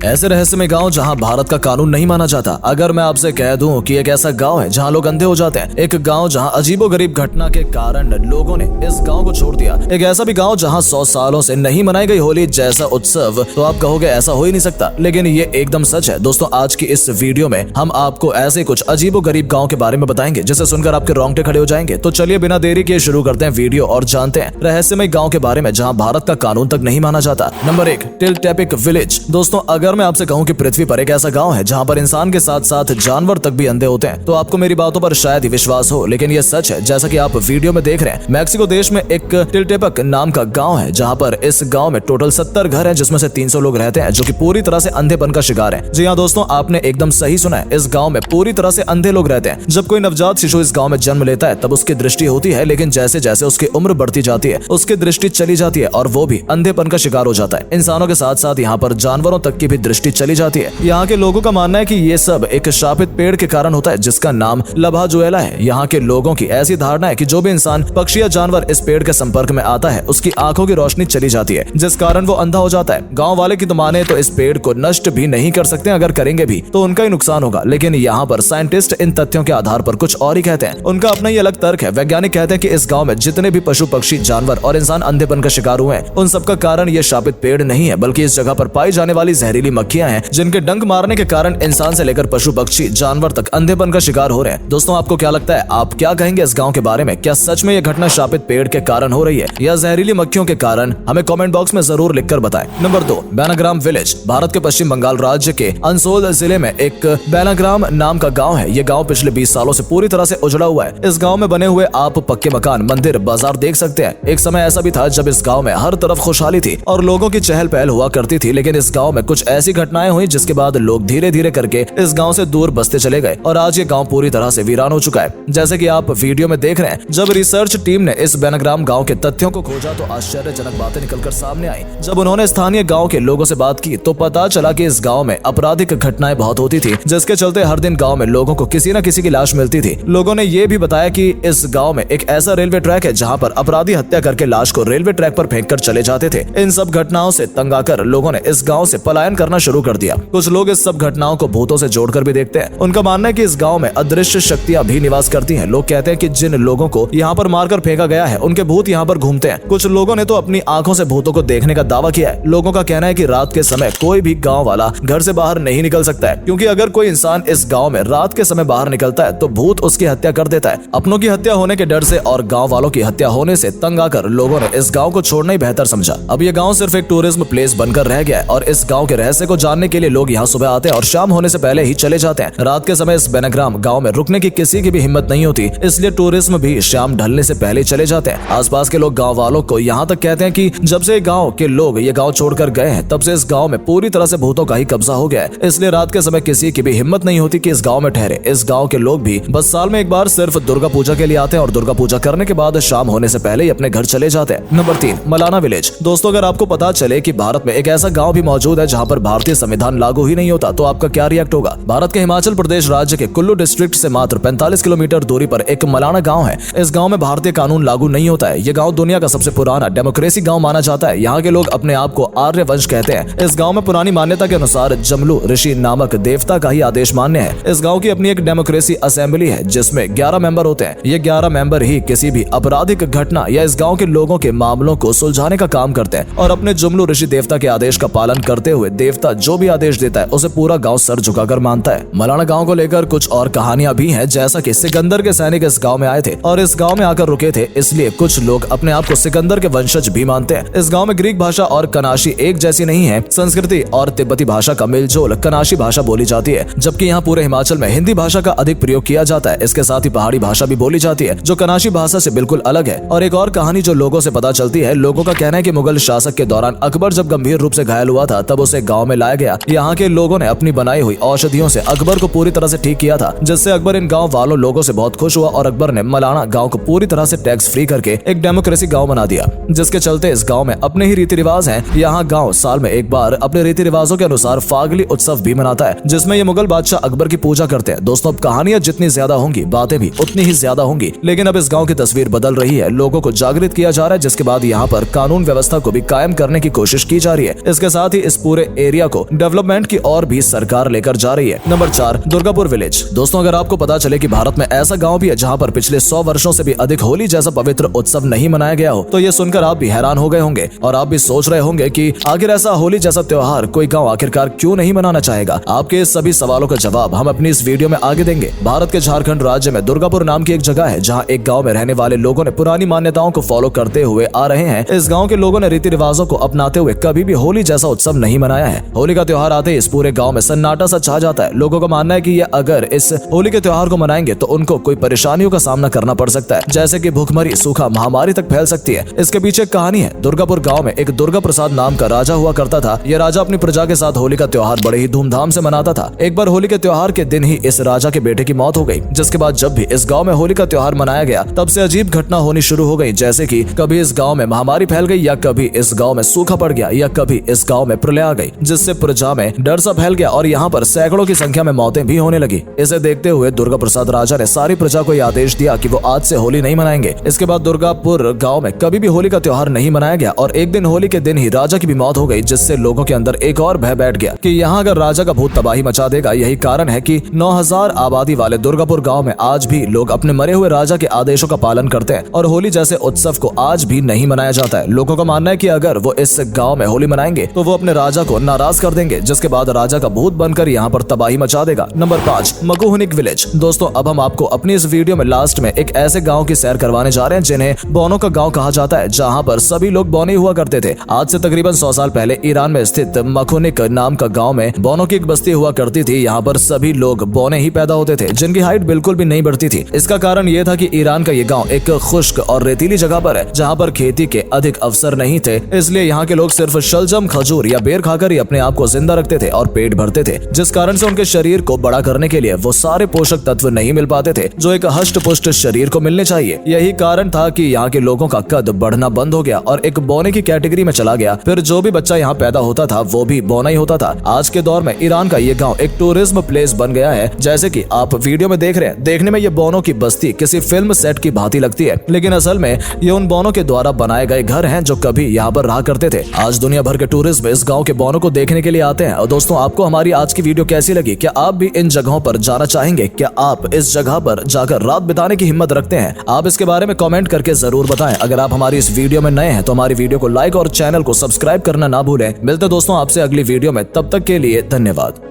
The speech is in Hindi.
ऐसे रहस्यमय गांव जहां भारत का कानून नहीं माना जाता। अगर मैं आपसे कह दूं कि एक ऐसा गांव है जहां लोग अंधे हो जाते हैं, एक गांव जहां अजीबोगरीब घटना के कारण लोगों ने इस गांव को छोड़ दिया, एक ऐसा भी गांव जहां 100 सालों से नहीं मनाई गई होली जैसा उत्सव, तो आप कहोगे ऐसा हो ही नहीं सकता, लेकिन ये एकदम सच है। दोस्तों, आज की इस वीडियो में हम आपको ऐसे कुछ अजीबोगरीब गांव के बारे में बताएंगे जिसे सुनकर आपके रोंगटे खड़े हो जाएंगे। तो चलिए बिना देरी किए शुरू करते हैं वीडियो और जानते हैं रहस्यमय गांव के बारे में जहां भारत का कानून तक नहीं माना जाता। Number 1, Tiltepec village. दोस्तों, अगर मैं आपसे कहूं कि पृथ्वी पर एक ऐसा गांव है जहां पर इंसान के साथ साथ जानवर तक भी अंधे होते हैं, तो आपको मेरी बातों पर शायद ही विश्वास हो, लेकिन ये सच है। जैसा कि आप वीडियो में देख रहे हैं, मैक्सिको देश में एक टिलटेपिक नाम का गांव है जहां पर इस गांव में टोटल 70 घर हैं, जिसमें से 300 लोग रहते हैं जो कि पूरी तरह से अंधेपन का शिकार हैं। जी हां दोस्तों, आपने एकदम सही सुना है, इस गांव में पूरी तरह से अंधे लोग रहते हैं। जब कोई नवजात शिशु इस गांव में जन्म लेता है तब उसकी दृष्टि होती है, लेकिन जैसे जैसे उसकी उम्र बढ़ती जाती है उसकी दृष्टि चली जाती है और वो भी अंधेपन का शिकार हो जाता है। इंसानों के साथ साथ यहाँ पर जानवरों तक की भी दृष्टि चली जाती है। यहाँ के लोगों का मानना है कि ये सब एक शापित पेड़ के कारण होता है जिसका नाम लभाजुएला है। यहाँ के लोगों की ऐसी धारणा है कि जो भी इंसान, पक्षी या जानवर इस पेड़ के संपर्क में आता है उसकी आंखों की रोशनी चली जाती है, जिस कारण वो अंधा हो जाता है। गांव वाले की तो माने तो इस पेड़ को नष्ट भी नहीं कर सकते, अगर करेंगे भी तो उनका ही नुकसान होगा। लेकिन यहाँ पर साइंटिस्ट इन तथ्यों के आधार पर कुछ और ही कहते हैं। उनका अपना ही अलग तर्क है। वैज्ञानिक कहते हैं कि इस गाँव में जितने भी पशु, पक्षी, जानवर और इंसान अंधेपन का शिकार हुए हैं, उन सबका कारण ये शापित पेड़ नहीं है, बल्कि इस जगह पर पाई जाने वाली जहरीली मक्खियां हैं, जिनके डंक मारने के कारण इंसान से लेकर पशु, पक्षी, जानवर तक अंधेपन का शिकार हो रहे हैं। दोस्तों, आपको क्या लगता है, आप क्या कहेंगे इस गांव के बारे में? क्या सच में यह घटना शापित पेड़ के कारण हो रही है या जहरीली मक्खियों के कारण? हमें कमेंट बॉक्स में जरूर लिखकर बताएं। Number 2, बेनाग्राम village. भारत के पश्चिम बंगाल राज्य के अंसोल जिले में एक बेनाग्राम नाम का गाँव है। ये गाँव पिछले 20 सालों से पूरी तरह से उजड़ा हुआ है। इस गाँव में बने हुए आप पक्के मकान, मंदिर, बाजार देख सकते हैं। एक समय ऐसा भी था जब इस गाँव में हर तरफ खुशहाली थी और लोगों की चहल पहल हुआ करती थी, लेकिन इस गांव में कुछ ऐसी घटनाएं हुई जिसके बाद लोग धीरे धीरे करके इस गांव से दूर बसते चले गए और आज ये गांव पूरी तरह से वीरान हो चुका है। जैसे कि आप वीडियो में देख रहे हैं, जब रिसर्च टीम ने इस बेनाग्राम गांव के तथ्यों को खोजा तो आश्चर्यजनक बातें निकलकर सामने आई। जब उन्होंने स्थानीय गांव के लोगों से बात की तो पता चला कि इस गांव में आपराधिक घटनाएं बहुत होती थी, जिसके चलते हर दिन गाँव में लोगों को किसी न किसी की लाश मिलती थी। लोगों ने ये भी बताया कि इस गाँव में एक ऐसा रेलवे ट्रैक है जहाँ पर अपराधी हत्या करके लाश को रेलवे ट्रैक पर फेंक कर चले जाते थे। इन सब घटनाओं से तंग आकर लोगों ने इस गांव से पलायन करना शुरू कर दिया। कुछ लोग इस सब घटनाओं को भूतों से जोड़कर भी देखते हैं। उनका मानना है कि इस गांव में अदृश्य शक्तियां भी निवास करती हैं। लोग कहते हैं कि जिन लोगों को यहाँ पर मारकर फेंका गया है उनके भूत यहाँ पर घूमते हैं। कुछ लोगों ने तो अपनी आंखों से भूतों को देखने का दावा किया है। लोगों का कहना है कि रात के समय कोई भी गाँव वाला घर से बाहर नहीं निकल सकता है, क्योंकि अगर कोई इंसान इस गाँव में रात के समय बाहर निकलता है तो भूत उसकी हत्या कर देता है। अपनों की हत्या होने के डर से और गाँव वालों की हत्या होने से तंग आकर लोगों ने इस गाँव को छोड़ना ही बेहतर समझा। अब ये गाँव सिर्फ एक टूरिज्म प्लेस बनकर रह गया है और इस गांव के रहस्य को जानने के लिए लोग यहाँ सुबह आते हैं और शाम होने से पहले ही चले जाते हैं। रात के समय इस बेनाग्राम गांव में रुकने की किसी की भी हिम्मत नहीं होती, इसलिए टूरिज्म भी शाम ढलने से पहले चले जाते हैं। आसपास के लोग गांव वालों को यहाँ तक कहते हैं कि जब से गांव के लोग ये गांव छोड़कर गए हैं तब से इस गांव में पूरी तरह से भूतों का ही कब्जा हो गया है, इसलिए रात के समय किसी की भी हिम्मत नहीं होती कि इस गाँव में ठहरे। इस गाँव के लोग भी बस साल में एक बार सिर्फ दुर्गा पूजा के लिए आते हैं और दुर्गा पूजा करने के बाद शाम होने से पहले ही अपने घर चले जाते हैं। Number 3, Malana village. दोस्तों, अगर आपको पता चले कि भारत में एक ऐसा गांव भी मौजूद है जहां पर भारतीय संविधान लागू ही नहीं होता तो आपका क्या रिएक्ट होगा? भारत के हिमाचल प्रदेश राज्य के कुल्लू डिस्ट्रिक्ट से मात्र 45 किलोमीटर दूरी पर एक मलाना गांव है। इस गांव में भारतीय कानून लागू नहीं होता है। ये गांव दुनिया का सबसे पुराना डेमोक्रेसी गांव माना जाता है। यहाँ के लोग अपने आप को आर्य वंश कहते हैं। इस गाँव में पुरानी मान्यता के अनुसार जमलू ऋषि नामक देवता का ही आदेश मान्य है। इस गाँव की अपनी एक डेमोक्रेसी असेंबली है जिसमें 11 मेंबर होते हैं। ये 11 मेंबर ही किसी भी आपराधिक घटना या इस गाँव के लोगों के मामलों को सुलझाने का काम करते हैं और अपने जुमलू ऋषि देवता के आदेश का पालन करते हुए देवता जो भी आदेश देता है उसे पूरा गांव सर झुकाकर मानता है। मलाना गांव को लेकर कुछ और कहानियां भी हैं, जैसा कि सिकंदर के सैनिक इस गांव में आए थे और इस गांव में आकर रुके थे, इसलिए कुछ लोग अपने आप को सिकंदर के वंशज भी मानते हैं। इस गांव में ग्रीक भाषा और कनाशी एक जैसी नहीं है। संस्कृति और तिब्बती भाषा का मिलजोल कनाशी भाषा बोली जाती है, जबकि यहाँ पूरे हिमाचल में हिंदी भाषा का अधिक प्रयोग किया जाता है। इसके साथ ही पहाड़ी भाषा भी बोली जाती है जो कनाशी भाषा से बिल्कुल अलग है। और एक और कहानी जो लोगों से पता चलती है, लोगों का कहना है कि मुगल शासक के दौरान अकबर जब गंभीर रूप से घायल हुआ था तब उसे गाँव में लाया गया। यहाँ के लोगों ने अपनी बनाई हुई औषधियों से अकबर को पूरी तरह से ठीक किया था, जिससे अकबर इन गांव वालों लोगों से बहुत खुश हुआ और अकबर ने मलाना गांव को पूरी तरह से टैक्स फ्री करके एक डेमोक्रेसी गांव बना दिया, जिसके चलते इस गांव में अपने ही रीति रिवाज हैं। यहाँ गांव साल में एक बार अपने रीति रिवाजों के अनुसार फागली उत्सव भी मनाता है, जिसमें ये मुगल बादशाह अकबर की पूजा करते हैं। दोस्तों, अब कहानियां जितनी ज्यादा होंगी बातें भी उतनी ही ज्यादा होंगी, लेकिन अब इस गाँव की तस्वीर बदल रही है। लोगों को जागृत किया जा रहा है, जिसके बाद यहाँ पर कानून व्यवस्था को भी कायम करने की कोशिश की जा रही है। इसके साथ ही इस पूरे एरिया एरिया को डेवलपमेंट की ओर भी सरकार लेकर जा रही है। Number 4, Durgapur village. दोस्तों, अगर आपको पता चले कि भारत में ऐसा गांव भी है जहां पर पिछले 100 वर्षों से भी अधिक होली जैसा पवित्र उत्सव नहीं मनाया गया हो, तो ये सुनकर आप भी हैरान हो गए होंगे और आप भी सोच रहे होंगे कि आखिर ऐसा होली जैसा त्योहार कोई गांव आखिरकार क्यों नहीं मनाना चाहेगा। आपके इस सभी सवालों का जवाब हम अपनी इस वीडियो में आगे देंगे। भारत के झारखंड राज्य में दुर्गापुर नाम की एक जगह है जहाँ एक गाँव में रहने वाले लोगों ने पुरानी मान्यताओं को फॉलो करते हुए आ रहे हैं। इस गाँव के लोगों ने रीति रिवाजों को अपनाते हुए कभी भी होली जैसा उत्सव नहीं मनाया है। होली का त्योहार आते ही इस पूरे गाँव में सन्नाटा सा छा जाता है। लोगों का मानना है कि ये अगर इस होली के त्योहार को मनाएंगे तो उनको कोई परेशानियों का सामना करना पड़ सकता है, जैसे कि भूखमरी, सूखा, महामारी तक फैल सकती है। इसके पीछे एक कहानी है। दुर्गापुर गांव में एक दुर्गा प्रसाद नाम का राजा हुआ करता था। यह राजा अपनी प्रजा के साथ होली का त्योहार बड़े ही धूमधाम से मनाता था। एक बार होली के त्योहार के दिन ही इस राजा के बेटे की मौत हो गई, जिसके बाद जब भी इस गाँव में होली का त्योहार मनाया गया तब से अजीब घटना होनी शुरू हो गई, जैसे कि कभी इस गाँव में महामारी फैल गई, या कभी इस गाँव में सूखा पड़ गया, या कभी इस गाँव में प्रलय आ गई, जिससे प्रजा में डर सा फैल गया और यहाँ पर सैकड़ों की संख्या में मौतें भी होने लगी। इसे देखते हुए दुर्गा प्रसाद राजा ने सारी प्रजा को यह आदेश दिया कि वो आज से होली नहीं मनाएंगे। इसके बाद दुर्गापुर गांव में कभी भी होली का त्योहार नहीं मनाया गया और एक दिन होली के दिन ही राजा की भी मौत हो गई, जिससे लोगों के अंदर एक और भय बैठ गया कि यहाँ अगर राजा का भूत तबाही मचा देगा। यही कारण है कि 9000 आबादी वाले दुर्गापुर गाँव में आज भी लोग अपने मरे हुए राजा के आदेशों का पालन करते हैं और होली जैसे उत्सव को आज भी नहीं मनाया जाता है। लोगों का मानना है कि अगर वो इस गाँव में होली मनाएंगे तो वो अपने राजा को नाराज कर देंगे, जिसके बाद राजा का भूत बनकर यहाँ पर तबाही मचा देगा। नंबर 5, मकुहनिक विलेज। दोस्तों, अब हम आपको अपनी इस वीडियो में लास्ट में एक ऐसे गांव की सैर करवाने जा रहे हैं जिन्हें बोनो का गांव कहा जाता है, जहां पर सभी लोग बोने हुआ करते थे। आज से तकरीबन 100 साल पहले ईरान में स्थित मकुहनिक नाम का गांव में बोनो की एक बस्ती हुआ करती थी। यहाँ पर सभी लोग बोने ही पैदा होते थे, जिनकी हाइट बिल्कुल भी नहीं बढ़ती थी। इसका कारण यह था कि ईरान का ये गाँव एक खुश्क और रेतीली जगह पर है, जहाँ पर खेती के अधिक अवसर नहीं थे। इसलिए यहाँ के लोग सिर्फ शलजम, खजूर या बेर खाकर ही अपने आप को जिंदा रखते थे और पेट भरते थे, जिस कारण से उनके शरीर को बड़ा करने के लिए वो सारे पोषक तत्व नहीं मिल पाते थे जो एक हष्ट पुष्ट शरीर को मिलने चाहिए। यही कारण था कि यहाँ के लोगों का कद बढ़ना बंद हो गया और एक बौने की कैटेगरी में चला गया। फिर जो भी बच्चा यहाँ पैदा होता था वो भी बौना ही होता था। आज के दौर में ईरान का ये गांव एक टूरिज्म प्लेस बन गया है, जैसे कि आप वीडियो में देख रहे हैं। देखने में ये बौनों की बस्ती किसी फिल्म सेट की भांति लगती है, लेकिन असल में ये उन बौनों के द्वारा बनाए गए घर हैं जो कभी यहाँ पर रहा करते थे। आज दुनिया भर के टूरिस्ट इस गाँव के बौनों को देखने के लिए आते हैं। और दोस्तों, आपको हमारी आज की वीडियो कैसी लगी? क्या आप भी इन जगहों पर जाना चाहेंगे? क्या आप इस जगह पर जाकर रात बिताने की हिम्मत रखते हैं? आप इसके बारे में कमेंट करके जरूर बताएं। अगर आप हमारी इस वीडियो में नए हैं तो हमारी वीडियो को लाइक और चैनल को सब्सक्राइब करना ना भूलें। मिलते दोस्तों आपसे अगली वीडियो में, तब तक के लिए धन्यवाद।